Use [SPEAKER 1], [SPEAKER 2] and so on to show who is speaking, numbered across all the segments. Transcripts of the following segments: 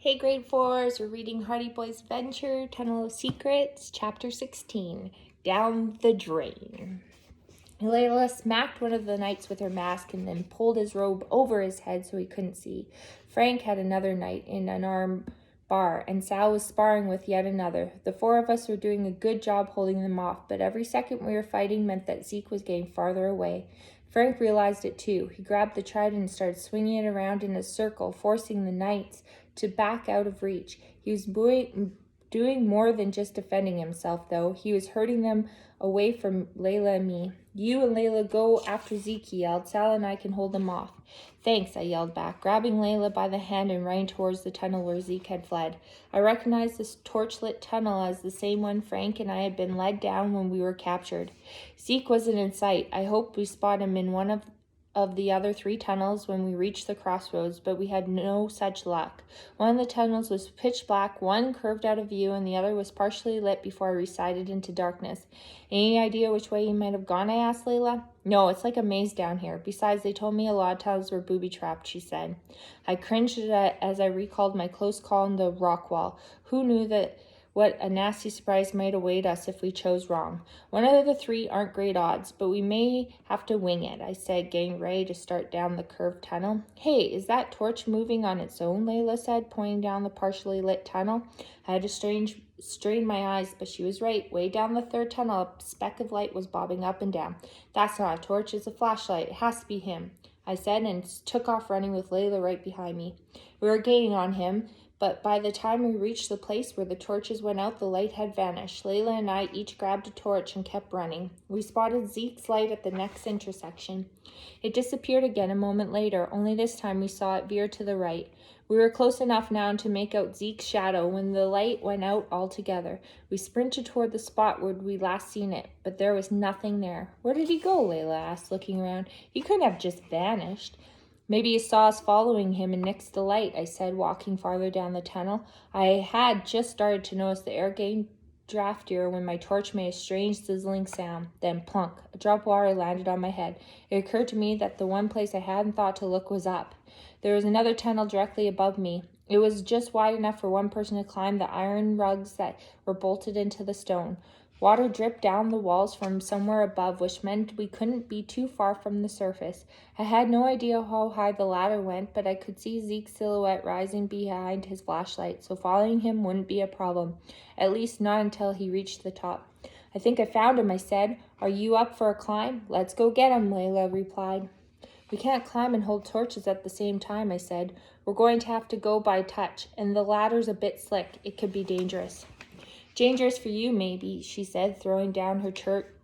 [SPEAKER 1] Hey grade 4s, we're reading Hardy Boys Adventure, Tunnel of Secrets, Chapter 16, Down the Drain. Layla smacked one of the knights with her mask and then pulled his robe over his head so he couldn't see. Frank had another knight in an armed bar, and Sal was sparring with yet another. The four of us were doing a good job holding them off, but every second we were fighting meant that Zeke was getting farther away. Frank realized it too. He grabbed the trident and started swinging it around in a circle, forcing the knights to back out of reach. He was doing more than just defending himself, though. He was hurting them away from Layla and me. You and Layla go after Zeke, he yelled. Sal and I can hold them off. Thanks, I yelled back, grabbing Layla by the hand and running towards the tunnel where Zeke had fled. I recognized this torchlit tunnel as the same one Frank and I had been led down when we were captured. Zeke wasn't in sight. I hoped we spot him in one of the other 3 tunnels when we reached the crossroads, but we had no such luck. One of the tunnels was pitch black, one curved out of view, and the other was partially lit before I receded into darkness. Any idea which way he might have gone? I asked Layla. No, it's like a maze down here. Besides, they told me a lot of tunnels were booby-trapped, she said. I cringed as I recalled my close call on the rock wall. Who knew what a nasty surprise might await us if we chose wrong. One of the 3 aren't great odds, but we may have to wing it, I said, getting ready to start down the curved tunnel. Hey, is that torch moving on its own? Layla said, pointing down the partially lit tunnel. I had to strain my eyes, but she was right. Way down the 3rd tunnel, a speck of light was bobbing up and down. That's not a torch, it's a flashlight. It has to be him, I said, and took off running with Layla right behind me. We were gaining on him, but by the time we reached the place where the torches went out, the light had vanished. Layla and I each grabbed a torch and kept running. We spotted Zeke's light at the next intersection. It disappeared again a moment later, only this time we saw it veer to the right. We were close enough now to make out Zeke's shadow when the light went out altogether. We sprinted toward the spot where we'd last seen it, but there was nothing there. Where did he go? Layla asked, looking around. He couldn't have just vanished. Maybe he saw us following him and nixed the light, I said, walking farther down the tunnel. I had just started to notice the air getting draftier when my torch made a strange sizzling sound. Then plunk, a drop of water landed on my head. It occurred to me that the one place I hadn't thought to look was up. There was another tunnel directly above me. It was just wide enough for one person to climb the iron rugs that were bolted into the stone. Water dripped down the walls from somewhere above, which meant we couldn't be too far from the surface. I had no idea how high the ladder went, but I could see Zeke's silhouette rising behind his flashlight, so following him wouldn't be a problem, at least not until he reached the top. I think I found him, I said. Are you up for a climb? Let's go get him, Layla replied. We can't climb and hold torches at the same time, I said. We're going to have to go by touch, and the ladder's a bit slick. It could be dangerous. Dangerous for you, maybe, she said, throwing down her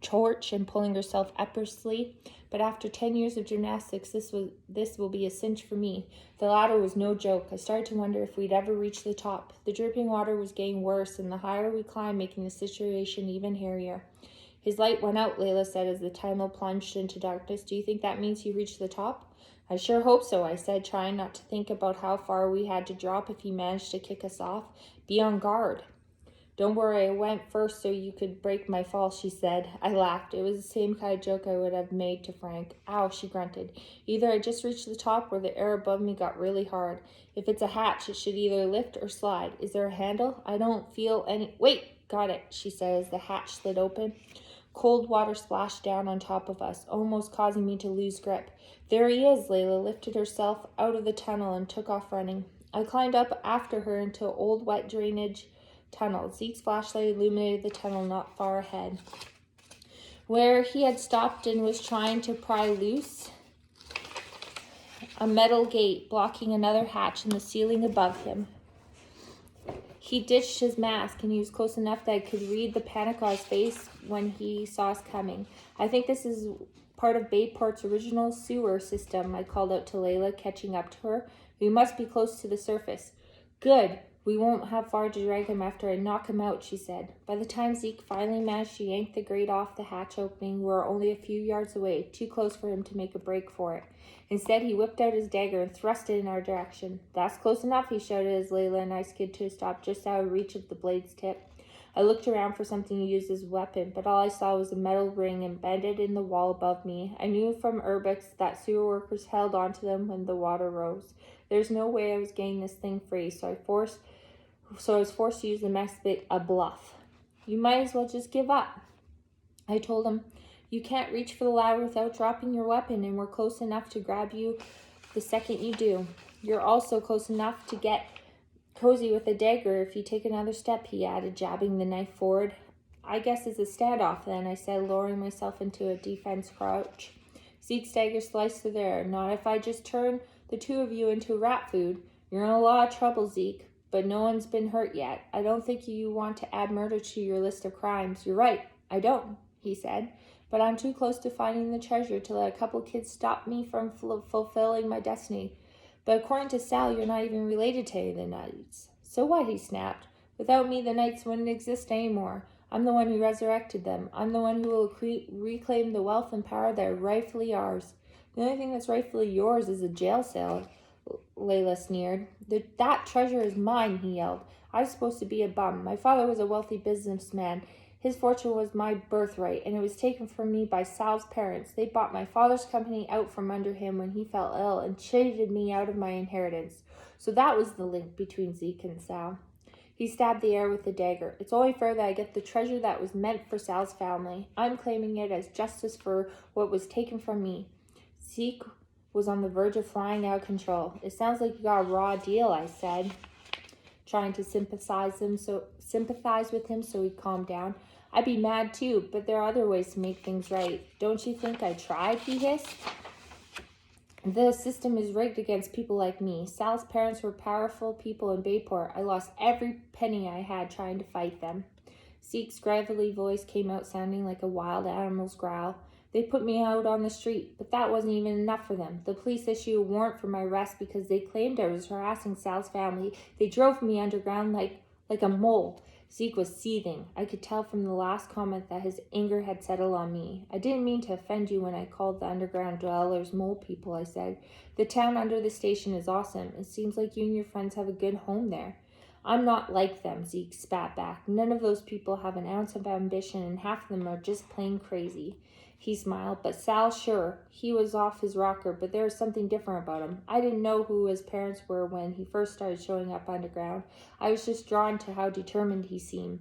[SPEAKER 1] torch and pulling herself effortlessly. But after 10 years of gymnastics, this will be a cinch for me. The ladder was no joke. I started to wonder if we'd ever reach the top. The dripping water was getting worse, and the higher we climbed, making the situation even hairier. His light went out, Layla said as the tunnel plunged into darkness. Do you think that means he reached the top? I sure hope so, I said, trying not to think about how far we had to drop if he managed to kick us off. Be on guard. Don't worry, I went first so you could break my fall, she said. I laughed. It was the same kind of joke I would have made to Frank. Ow, she grunted. Either I just reached the top or the air above me got really hard. If it's a hatch, it should either lift or slide. Is there a handle? I don't feel any... Wait, got it, she said as the hatch slid open. Cold water splashed down on top of us, almost causing me to lose grip. There he is, Layla lifted herself out of the tunnel and took off running. I climbed up after her into an old wet drainage tunnel. Zeke's flashlight illuminated the tunnel not far ahead. Where he had stopped and was trying to pry loose a metal gate blocking another hatch in the ceiling above him. He ditched his mask, and he was close enough that I could read the panic on his face when he saw us coming. I think this is part of Bayport's original sewer system, I called out to Layla, catching up to her. We must be close to the surface. Good. We won't have far to drag him after I knock him out, she said. By the time Zeke finally managed to yank the grate off the hatch opening, we were only a few yards away, too close for him to make a break for it. Instead, he whipped out his dagger and thrust it in our direction. That's close enough, he shouted as Layla and I skid to a stop just out of reach of the blade's tip. I looked around for something to use as a weapon, but all I saw was a metal ring embedded in the wall above me. I knew from Urbix that sewer workers held onto them when the water rose. There's no way I was getting this thing free, so I was forced to use the method a bluff. You might as well just give up. I told him, you can't reach for the ladder without dropping your weapon, and we're close enough to grab you the second you do. You're also close enough to get cozy with a dagger if you take another step, he added, jabbing the knife forward. I guess it's a standoff then, I said, lowering myself into a defense crouch. Zeke's dagger sliced through the air. Not if I just turn the two of you into rat food. You're in a lot of trouble, Zeke, but no one's been hurt yet. I don't think you want to add murder to your list of crimes. You're right, I don't, he said, but I'm too close to finding the treasure to let a couple kids stop me from fulfilling my destiny. But according to Sal, you're not even related to any of the Knights. So what, he snapped. Without me, the Knights wouldn't exist anymore. I'm the one who resurrected them. I'm the one who will reclaim the wealth and power that are rightfully ours. The only thing that's rightfully yours is a jail cell, Layla sneered. That treasure is mine, he yelled. I was supposed to be a bum. My father was a wealthy businessman. His fortune was my birthright, and it was taken from me by Sal's parents. They bought my father's company out from under him when he fell ill and cheated me out of my inheritance. So that was the link between Zeke and Sal. He stabbed the air with the dagger. It's only fair that I get the treasure that was meant for Sal's family. I'm claiming it as justice for what was taken from me. Zeke was on the verge of flying out of control. It sounds like you got a raw deal, I said, trying to sympathize with him so he'd calm down. I'd be mad too, but there are other ways to make things right. Don't you think I tried, he hissed. The system is rigged against people like me. Sal's parents were powerful people in Bayport. I lost every penny I had trying to fight them. Zeke's gravelly voice came out sounding like a wild animal's growl. They put me out on the street, but that wasn't even enough for them. The police issued a warrant for my arrest because they claimed I was harassing Sal's family. They drove me underground like a mole. Zeke was seething. I could tell from the last comment that his anger had settled on me. I didn't mean to offend you when I called the underground dwellers mole people, I said. The town under the station is awesome. It seems like you and your friends have a good home there. I'm not like them, Zeke spat back. None of those people have an ounce of ambition, and half of them are just plain crazy. He smiled, but Sal, sure, he was off his rocker, but there was something different about him. I didn't know who his parents were when he first started showing up underground. I was just drawn to how determined he seemed,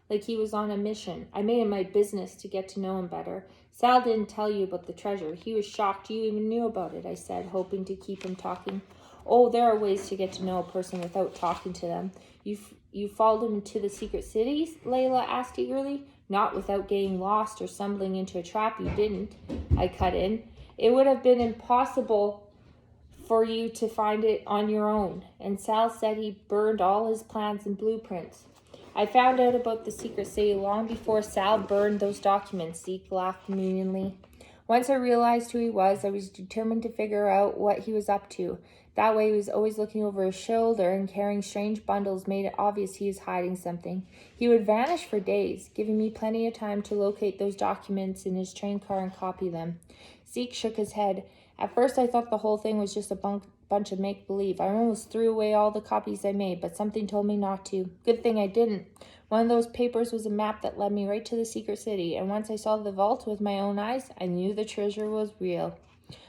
[SPEAKER 1] like he was on a mission. I made it my business to get to know him better. Sal didn't tell you about the treasure. He was shocked you even knew about it, I said, hoping to keep him talking. Oh, there are ways to get to know a person without talking to them. You followed him to the secret cities? Layla asked eagerly. Not without getting lost or stumbling into a trap you didn't, I cut in. It would have been impossible for you to find it on your own. And Sal said he burned all his plans and blueprints. I found out about the secret city long before Sal burned those documents, Zeke laughed meaningly. Once I realized who he was, I was determined to figure out what he was up to. That way he was always looking over his shoulder, and carrying strange bundles made it obvious he was hiding something. He would vanish for days, giving me plenty of time to locate those documents in his train car and copy them. Zeke shook his head. At first I thought the whole thing was just a bunch of make-believe. I almost threw away all the copies I made, but something told me not to. Good thing I didn't. One of those papers was a map that led me right to the secret city, and once I saw the vault with my own eyes, I knew the treasure was real.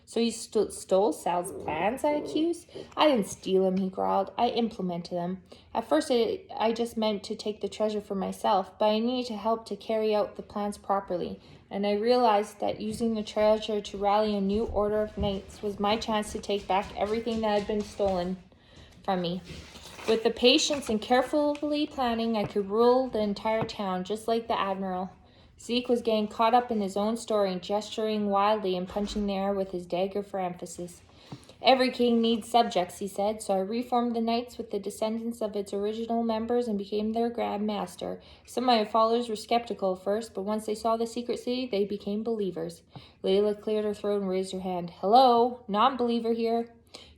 [SPEAKER 1] So you stole Sal's plans, I accused? I didn't steal them, he growled. I implemented them. At first, I just meant to take the treasure for myself, but I needed to help to carry out the plans properly. And I realized that using the treasure to rally a new order of knights was my chance to take back everything that had been stolen from me. With the patience and carefully planning, I could rule the entire town, just like the Admiral. Zeke was getting caught up in his own story, gesturing wildly and punching the air with his dagger for emphasis. Every king needs subjects, he said, so I reformed the Knights with the descendants of its original members and became their Grand Master. Some of my followers were skeptical at first, but once they saw the secret city, they became believers. Layla cleared her throat and raised her hand. Hello, non-believer here.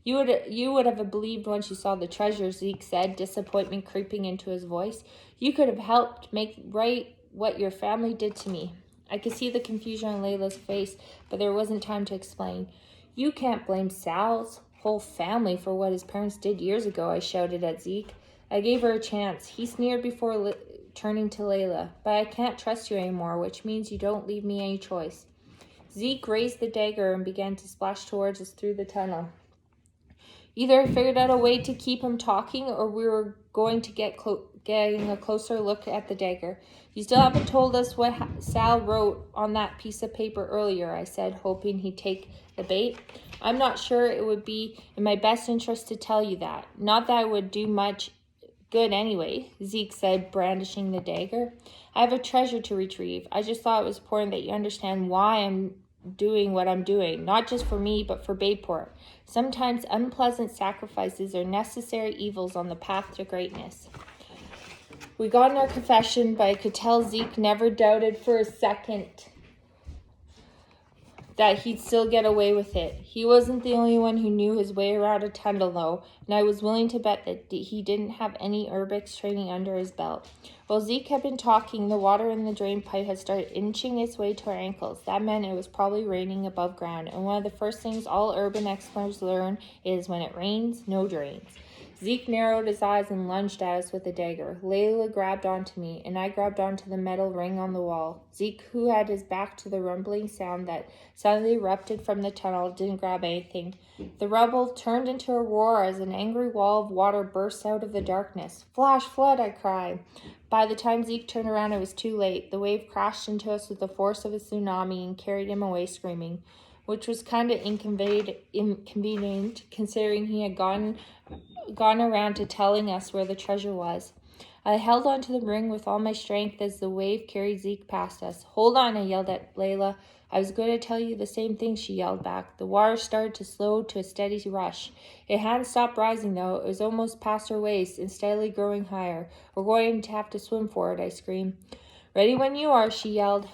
[SPEAKER 1] You would have believed once you saw the treasure, Zeke said, disappointment creeping into his voice. You could have helped make right what your family did to me. I could see the confusion on Layla's face, but there wasn't time to explain. You can't blame Sal's whole family for what his parents did years ago, I shouted at Zeke. I gave her a chance. He sneered before turning to Layla. But I can't trust you anymore, which means you don't leave me any choice. Zeke raised the dagger and began to splash towards us through the tunnel. Either I figured out a way to keep him talking, or we were going to getting a closer look at the dagger. You still haven't told us what Sal wrote on that piece of paper earlier, I said, hoping he'd take the bait. I'm not sure it would be in my best interest to tell you that. Not that it would do much good anyway, Zeke said, brandishing the dagger. I have a treasure to retrieve. I just thought it was important that you understand why I'm doing what I'm doing, not just for me, but for Bayport. Sometimes unpleasant sacrifices are necessary evils on the path to greatness. We got in our confession, but I could tell Zeke never doubted for a second that he'd still get away with it. He wasn't the only one who knew his way around a tunnel, though, and I was willing to bet that he didn't have any Urbex training under his belt. While Zeke had been talking, the water in the drain pipe had started inching its way to our ankles. That meant it was probably raining above ground, and one of the first things all urban explorers learn is when it rains, no drains. Zeke narrowed his eyes and lunged at us with a dagger. Layla grabbed onto me, and I grabbed onto the metal ring on the wall. Zeke, who had his back to the rumbling sound that suddenly erupted from the tunnel, didn't grab anything. The rubble turned into a roar as an angry wall of water burst out of the darkness. Flash flood, I cried. By the time Zeke turned around, it was too late. The wave crashed into us with the force of a tsunami and carried him away screaming, which was kind of inconvenient considering he had gone around to telling us where the treasure was. I held onto the ring with all my strength as the wave carried Zeke past us. Hold on, I yelled at Layla. I was going to tell you the same thing, she yelled back. The water started to slow to a steady rush. It hadn't stopped rising, though. It was almost past her waist and steadily growing higher. We're going to have to swim for it, I screamed. Ready when you are, she yelled.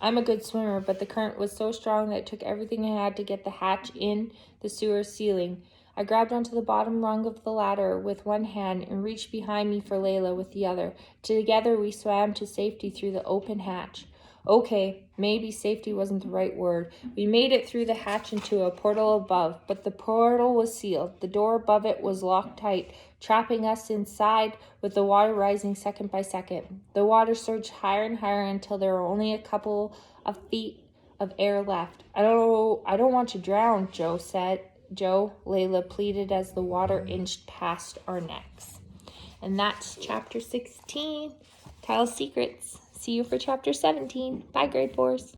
[SPEAKER 1] I'm a good swimmer, but the current was so strong that it took everything I had to get the hatch in the sewer ceiling. I grabbed onto the bottom rung of the ladder with one hand and reached behind me for Layla with the other. Together we swam to safety through the open hatch. Okay, maybe safety wasn't the right word. We made it through the hatch into a portal above, but the portal was sealed. The door above it was locked tight, trapping us inside with the water rising second by second. The water surged higher and higher until there were only a couple of feet of air left. I don't want to drown, Layla pleaded as the water inched past our necks. And that's chapter 16, Tile Secrets. See you for chapter 17. Bye, grade 4s.